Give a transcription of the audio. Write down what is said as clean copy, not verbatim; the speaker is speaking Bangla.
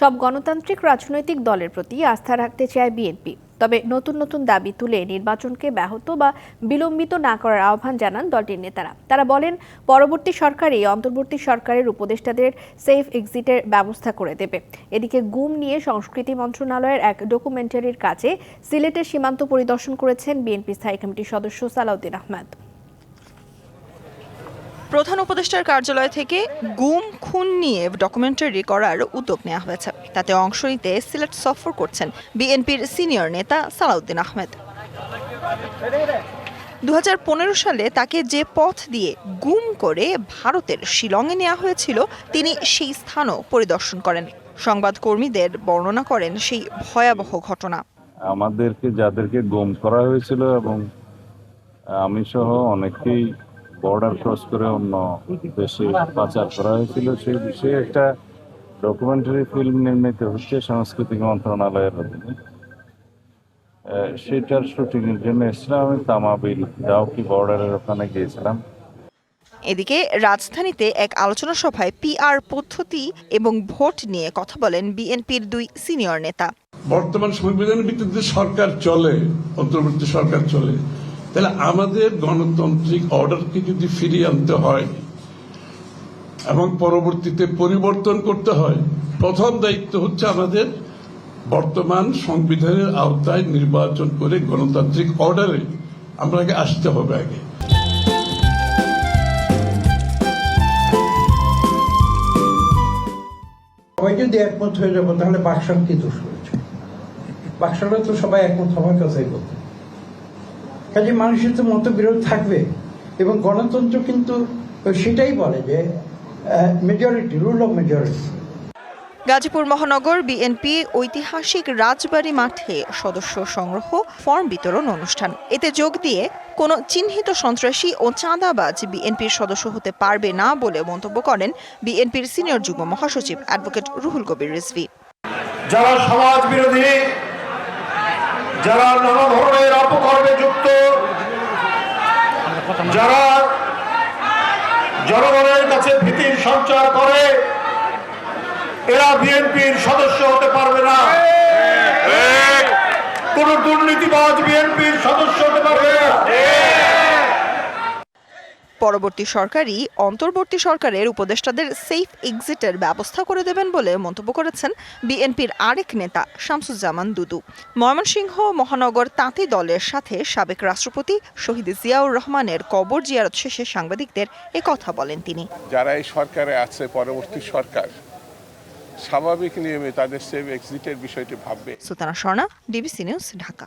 সব গণতান্ত্রিক রাজনৈতিক দলের প্রতি আস্থা রাখতে চায় বিএনপি। তবে নতুন নতুন দাবি তুলে নির্বাচনকে ব্যাহত বা বিলম্বিত না করার আহ্বান জানান দলটির নেতারা। তারা বলেন, পরবর্তী সরকারই অন্তর্বর্তী সরকারের উপদেষ্টাদের সেফ এক্সিটের ব্যবস্থা করে দেবে। এদিকে গুম নিয়ে সংস্কৃতি মন্ত্রণালয়ের এক ডকুমেন্টারির কাজে সিলেটের সীমান্ত পরিদর্শন করেছেন বিএনপি স্থায়ী কমিটির সদস্য সালাউদ্দিন আহমেদ। প্রধান উপদেষ্টার কার্যালয় থেকে গুম খুন নিয়ে ডকুমেন্টারি করার উদ্যোগ নেওয়া হয়েছে। তাতে অংশ নিতে সিলেট সফর করছেন বিএনপির সিনিয়র নেতা সালাউদ্দিন আহমেদ। 2015 সালে তাকে যে পথ দিয়ে গুম করে ভারতের শিলংয়ে নেওয়া হয়েছিল, তিনি সেই স্থানও পরিদর্শন করেন। সংবাদকর্মীদের বর্ণনা করেন সেই ভয়াবহ ঘটনা। আমাদেরকে যাদেরকে গুম করা হয়েছিল এবং আমি সহ অনেকেই বর্ডার ক্রস করে অন্য দেশে পাচার করা হয়েছিল, সেই বিষয়ে একটা ডকুমেন্টারি ফিল্ম নির্মিত হচ্ছে সাংস্কৃতিক মন্ত্রণালয়ের অধীনে। সেটার শুটিং এর জন্য এসেছিলাম আমি তামাবিল দাউকি বর্ডারের ওখানে গিয়েছিলাম। এদিকে রাজধানীতে এক আলোচনা সভায় পিআর পদ্ধতি এবং ভোট নিয়ে কথা বলেন বিএনপির দুই সিনিয়র নেতা। বর্তমান সংবিধানের ভিত্তিতে সরকার চলে, অন্তর্বর্তী সরকার চলে, তাহলে আমাদের গণতান্ত্রিক অর্ডারকে যদি ফিরিয়ে আনতে হয় এবং পরবর্তীতে পরিবর্তন করতে হয়, প্রথম দায়িত্ব হচ্ছে আমাদের বর্তমান সংবিধানের আওতায় নির্বাচন করে গণতান্ত্রিক অর্ডারে আমরা আসতে হবে আগে। সবাই যদি একমত হয়ে যাবো তাহলে বাকশাল কি দোষ করেছে? বাকশালে তো সবাই একমত হওয়ার কথাই বলতো। কাজে মানুষের তো মতবিরোধ থাকবে, এবং গণতন্ত্র কিন্তু সেটাই বলে যে majority, rule of majority. Gazipur মহানগর বিএনপি ঐতিহাসিক রাজবাড়ী মাঠে সদস্য সংগ্রহ ফর্ম বিতরণ অনুষ্ঠান। এতে যোগ দিয়ে কোনো চিহ্নিত সন্ত্রাসী ও চাঁদাবাজ বিএনপির সদস্য হতে পারবে না বলে মন্তব্য করেন বিএনপির সিনিয়র যুগ্ম মহাসচিব অ্যাডভোকেট রুহুল কবির রিজভী। যারা সমাজ বিরোধী, যারা নানা ধরনের অপকর্মে যুক্ত, যারা জনগণের কাছে ভীতির সঞ্চার করে, এরা বিএনপির সদস্য হতে পারবে না। কোন দুর্নীতিবাজ বিএনপির সদস্য হতে পারবে না। পরবর্তী সরকারই অন্তর্বর্তী সরকারের উপদেষ্টাদের সেফ এক্সিটের ব্যবস্থা করে দেবেন বলে মন্তব্য করেছেন বিএনপির আরেক নেতা শামসুজ্জামান দুদু। ময়মনসিংহ মহানগর তাঁতি দলের সাথে সাবেক রাষ্ট্রপতি শহীদ জিয়াউর রহমানের কবর জিয়ারত শেষে সাংবাদিকদের কথা বলেন তিনি। যারা এই সরকারে আছে, পরবর্তী সরকার স্বাভাবিক নিয়মে তাদের সেফ এক্সিটের বিষয়টি ভাববে। Sultana Swarna, DBC news, Dhaka.